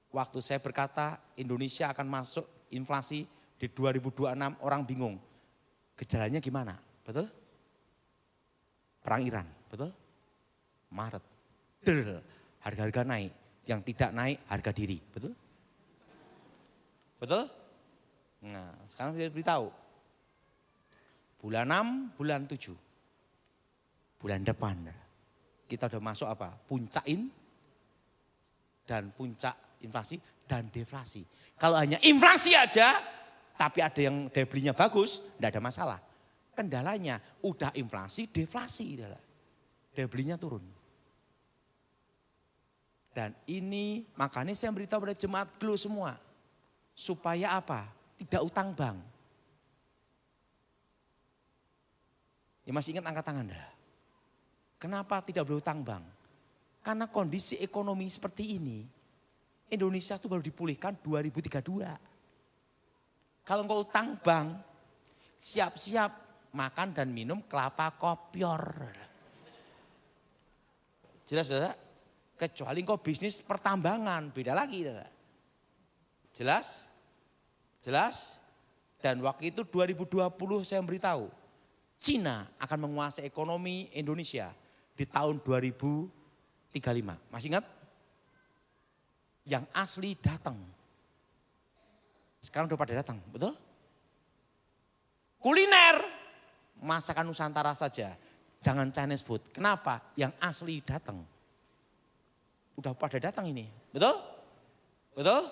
Waktu saya berkata Indonesia akan masuk inflasi di 2026, orang bingung. Gejalanya gimana? Betul? Perang Iran, betul? Maret, harga-harga naik. Yang tidak naik harga diri, betul? Betul? Nah sekarang saya beritahu. Bulan 6, bulan 7. Bulan depan kita udah masuk apa? Puncak dan puncak inflasi dan deflasi. Kalau hanya inflasi aja, tapi ada yang daya belinya bagus, enggak ada masalah. Kendalanya udah inflasi, deflasi. Daya belinya turun. Dan ini makanya saya beritahu pada jemaat Glo semua. Supaya apa? Tidak utang bank. Ya masih ingat angkat tangan dah. Kenapa tidak boleh utang bank? Karena kondisi ekonomi seperti ini, Indonesia itu baru dipulihkan 2032. Kalau engkau utang bank, siap-siap makan dan minum kelapa kopior. Jelas saudara? Kecuali engkau bisnis pertambangan, beda lagi saudara. Jelas? Jelas? Dan waktu itu 2020 saya memberitahu, Cina akan menguasai ekonomi Indonesia di tahun 2035. Masih ingat? Yang asli datang. Sekarang udah pada datang, betul? Kuliner, masakan Nusantara saja. Jangan Chinese food. Kenapa? Yang asli datang. Udah pada datang ini, betul? Betul?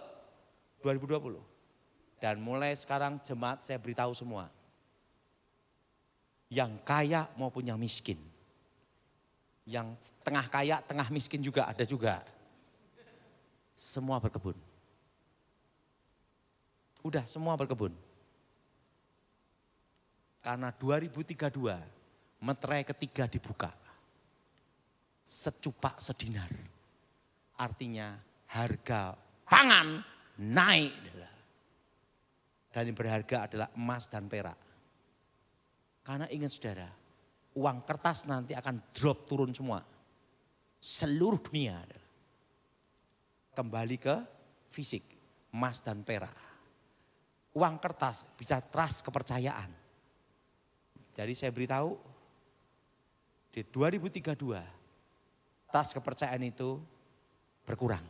2020. Dan mulai sekarang jemaat saya beritahu semua. Yang kaya maupun yang miskin. Yang tengah kaya, tengah miskin juga ada juga. Semua berkebun. Udah semua berkebun. Karena 2032 meterai ketiga dibuka. Secupak sedinar. Artinya harga pangan naik. Dan yang berharga adalah emas dan perak. Karena ingat saudara, uang kertas nanti akan drop turun semua. Seluruh dunia. Kembali ke fisik, emas dan perak. Uang kertas bisa trust kepercayaan. Jadi saya beritahu, di 2032, trust kepercayaan itu berkurang.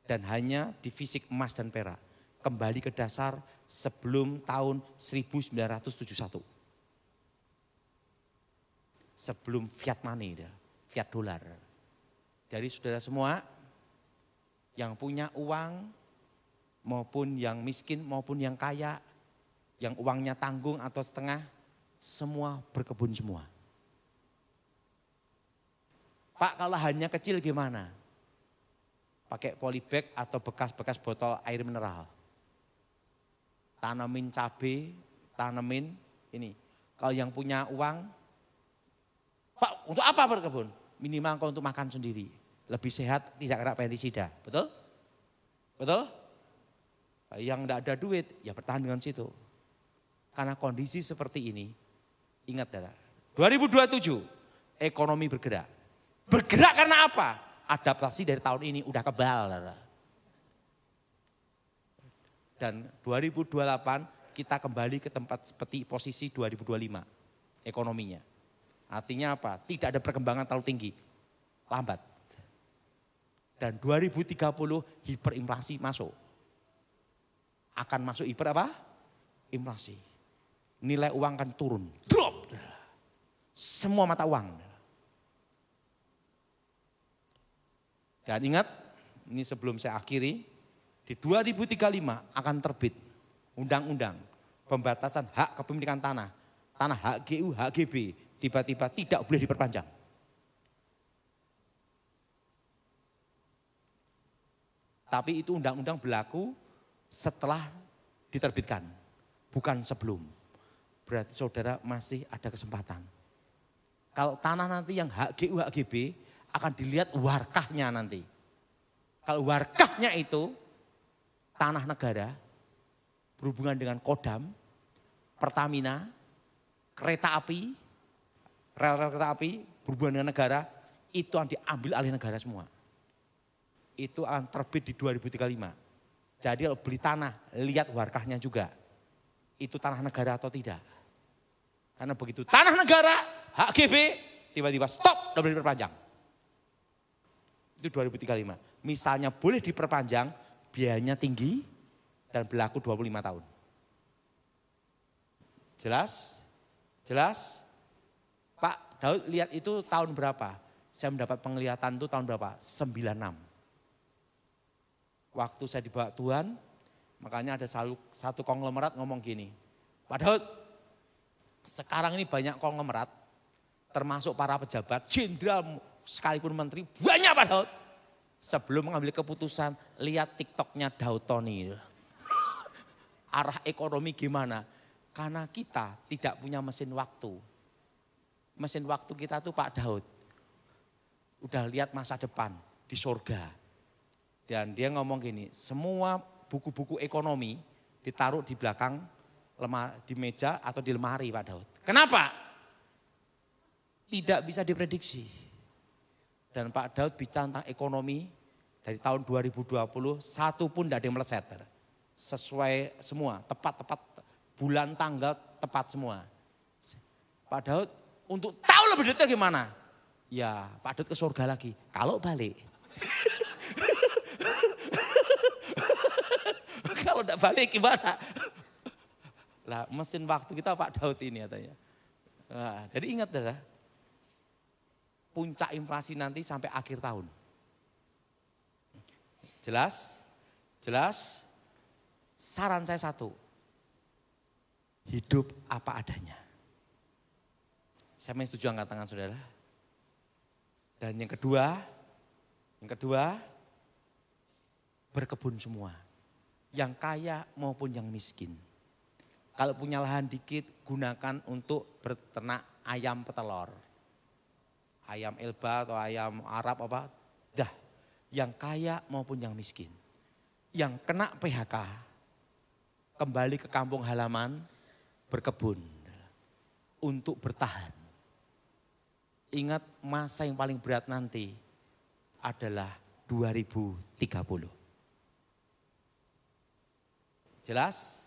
Dan hanya di fisik emas dan perak. Kembali ke dasar sebelum tahun 1971. Sebelum fiat money, fiat dolar. Jadi saudara semua yang punya uang maupun yang miskin maupun yang kaya, yang uangnya tanggung atau setengah, semua berkebun semua. Pak kalau hanya kecil gimana? Pakai polybag atau bekas-bekas botol air mineral. Tanamin cabai, tanamin ini. Kalau yang punya uang, Pak, untuk apa berkebun? Minimal kau untuk makan sendiri. Lebih sehat, tidak kena pestisida. Betul? Betul? Yang tidak ada duit, ya bertahan dengan situ. Karena kondisi seperti ini, ingat saudara, 2027 ekonomi bergerak. Bergerak karena apa? Adaptasi dari tahun ini udah kebal. Saudara. Dan 2028 kita kembali ke tempat seperti posisi 2025 ekonominya. Artinya apa? Tidak ada perkembangan terlalu tinggi, lambat. Dan 2030 hiperinflasi masuk. Akan masuk hiper apa? Inflasi. Nilai uang akan turun, drop. Semua mata uang. Dan ingat, ini sebelum saya akhiri, di 2035 akan terbit undang-undang pembatasan hak kepemilikan tanah. Tanah HGU, HGB. Tiba-tiba tidak boleh diperpanjang. Tapi itu undang-undang berlaku setelah diterbitkan, bukan sebelum. Berarti saudara masih ada kesempatan. Kalau tanah nanti yang HGU, HGB akan dilihat warkahnya nanti. Kalau warkahnya itu tanah negara berhubungan dengan Kodam, Pertamina, kereta api, rel-rel kereta api berhubungan dengan negara, itu akan diambil alih negara semua. Itu akan terbit di 2035. Jadi kalau beli tanah, lihat warkahnya juga. Itu tanah negara atau tidak. Karena begitu tanah negara, HGB, tiba-tiba stop, tidak boleh diperpanjang. Itu 2035. Misalnya boleh diperpanjang, biayanya tinggi dan berlaku 25 tahun. Jelas? Jelas? Pak Daud lihat itu tahun berapa? Saya mendapat penglihatan itu tahun berapa? 96. Waktu saya dibawa Tuhan, makanya ada satu konglomerat ngomong gini. Pak Daud, sekarang ini banyak konglomerat, termasuk para pejabat, jenderal, sekalipun menteri, banyak Pak Daud. Sebelum mengambil keputusan, lihat TikToknya Daud Tony. Arah ekonomi gimana? Karena kita tidak punya mesin waktu. Mesin waktu kita tuh Pak Daud. Udah lihat masa depan di surga. Dan dia ngomong gini, semua buku-buku ekonomi ditaruh di belakang di meja atau di lemari Pak Daud. Kenapa? Tidak bisa diprediksi. Dan Pak Daud bicara tentang ekonomi dari tahun 2020, satu pun tidak ada yang meleset. Sesuai semua, tepat-tepat bulan tanggal tepat semua. Pak Daud untuk tahu lebih detail gimana? Ya Pak Daud ke surga lagi, kalau balik. Kalau tidak balik gimana? Lah mesin waktu kita Pak Daud ini katanya. Nah, jadi ingat saudara, puncak inflasi nanti sampai akhir tahun. Jelas? Jelas? Saran saya satu, hidup apa adanya. Saya setuju angkat tangan saudara. Dan yang kedua, berkebun semua. Yang kaya maupun yang miskin. Kalau punya lahan dikit, gunakan untuk berternak ayam petelur. Ayam Elba atau ayam Arab apa, dah. Yang kaya maupun yang miskin. Yang kena PHK, kembali ke kampung halaman, berkebun. Untuk bertahan. Ingat masa yang paling berat nanti adalah 2030. Jelas?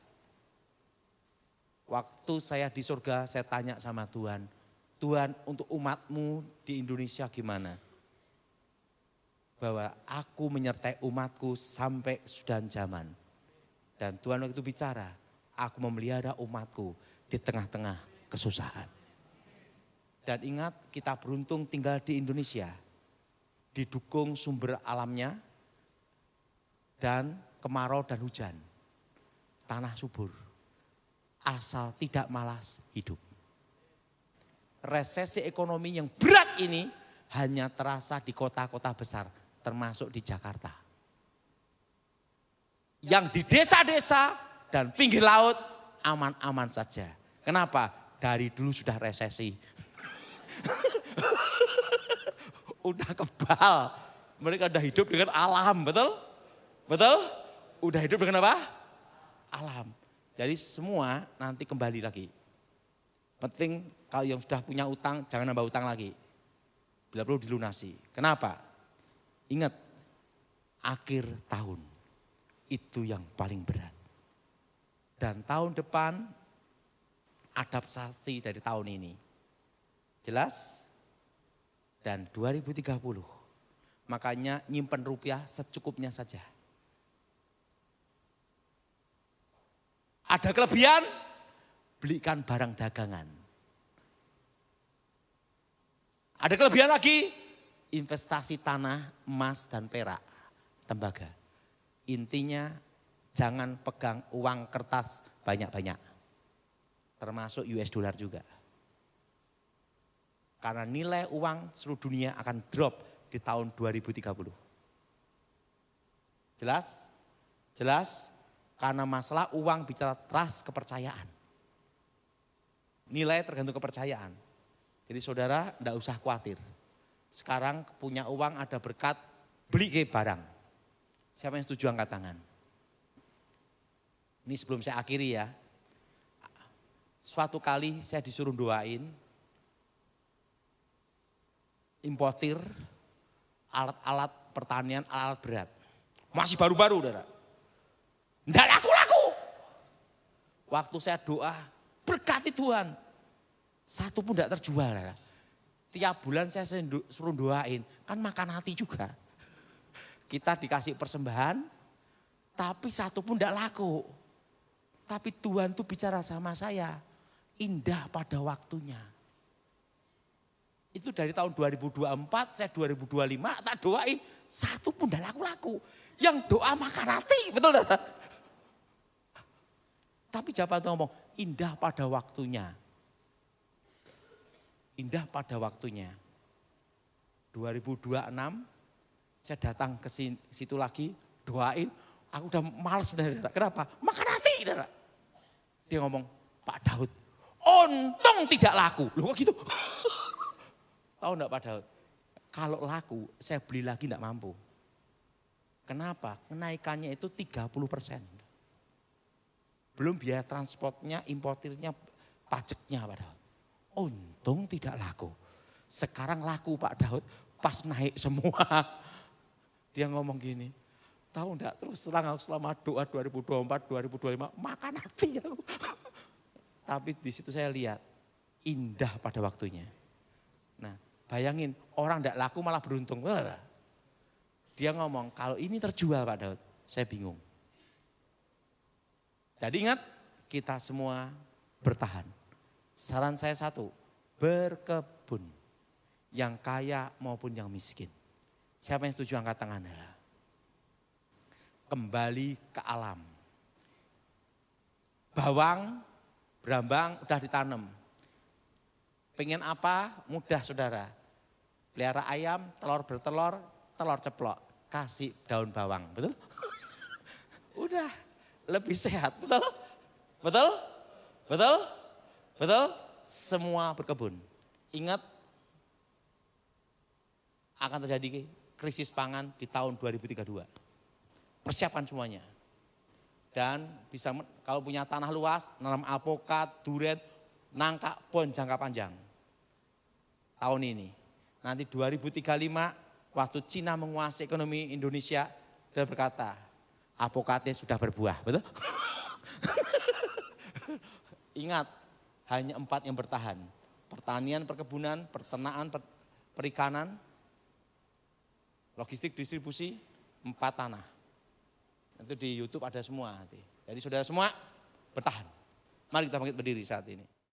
Waktu saya di surga saya tanya sama Tuhan, Tuhan untuk umatmu di Indonesia gimana? Bahwa aku menyertai umatku sampai sudahan zaman. Dan Tuhan waktu itu bicara, aku memelihara umatku di tengah-tengah kesusahan. Dan ingat kita beruntung tinggal di Indonesia, didukung sumber alamnya dan kemarau dan hujan. Tanah subur, asal tidak malas hidup. Resesi ekonomi yang berat ini hanya terasa di kota-kota besar, termasuk di Jakarta. Yang di desa-desa dan pinggir laut aman-aman saja. Kenapa? Dari dulu sudah resesi. Udah kebal, mereka udah hidup dengan alam, betul? Betul? Udah hidup dengan apa? Alam. Jadi semua nanti kembali lagi. Penting kalau yang sudah punya utang jangan nambah utang lagi. Bila perlu dilunasi. Kenapa? Ingat, akhir tahun itu yang paling berat. Dan tahun depan adaptasi dari tahun ini. Jelas? Dan 2030. Makanya nyimpen rupiah secukupnya saja. Ada kelebihan, belikan barang dagangan. Ada kelebihan lagi, investasi tanah, emas dan perak, tembaga. Intinya jangan pegang uang kertas banyak-banyak. Termasuk US dollar juga. Karena nilai uang seluruh dunia akan drop di tahun 2030. Jelas? Jelas? Karena masalah uang bicara trust, kepercayaan. Nilai tergantung kepercayaan. Jadi saudara enggak usah khawatir. Sekarang punya uang ada berkat, beli ke barang. Siapa yang setuju angkat tangan? Ini sebelum saya akhiri ya. Suatu kali saya disuruh doain, importir alat-alat pertanian, alat berat. Masih baru-baru, saudara. Enggak laku-laku. Waktu saya doa, berkati Tuhan. Satu pun enggak terjual. Saudara. Tiap bulan saya suruh doain, kan makan hati juga. Kita dikasih persembahan, tapi satu pun enggak laku. Tapi Tuhan tuh bicara sama saya, indah pada waktunya. Itu dari tahun 2024, saya 2025 tak doain, satu pun enggak laku-laku. Yang doa makan hati, betul tak? Tapi jawaban Tuhan ngomong, indah pada waktunya. Indah pada waktunya. 2026 Saya datang ke situ lagi, doain, aku udah males sebenarnya. Kenapa? Makan hati. Dia ngomong, Pak Daud, untung tidak laku. Loh kok gitu? Tahu enggak Pak Daud? Kalau laku, saya beli lagi enggak mampu. Kenapa? Kenaikannya itu 30%. Belum biaya transportnya, importirnya, pajaknya Pak Daud. Untung tidak laku. Sekarang laku Pak Daud, pas naik semua. Dia ngomong gini, tahu enggak terus terang aku selama doa 2024, 2025 makan hati aku. Tapi di situ saya lihat indah pada waktunya. Nah bayangin orang enggak laku malah beruntung. Dia ngomong kalau ini terjual Pak Daud, saya bingung. Jadi ingat kita semua bertahan. Saran saya satu, berkebun. Yang kaya maupun yang miskin. Siapa yang setuju angkat tangan? Kembali ke alam. Bawang, berambang udah ditanam. Pengen apa? Mudah saudara. Pelihara ayam, telur bertelur, telur ceplok. Kasih daun bawang, betul? Udah, lebih sehat, betul? Betul? Betul? Betul? Semua berkebun. Ingat, akan terjadi krisis pangan di tahun 2032. Persiapan semuanya. Dan bisa kalau punya tanah luas, nanam alpukat, durian, nangka, pohon jangka panjang. Tahun ini. Nanti 2035 waktu Cina menguasai ekonomi Indonesia, dia berkata, alpukatnya sudah berbuah, betul? Ingat, hanya 4 yang bertahan. Pertanian, perkebunan, peternakan, perikanan, logistik, distribusi, 4 tanah. Itu di YouTube ada semua nanti. Jadi saudara semua bertahan. Mari kita bangkit berdiri saat ini.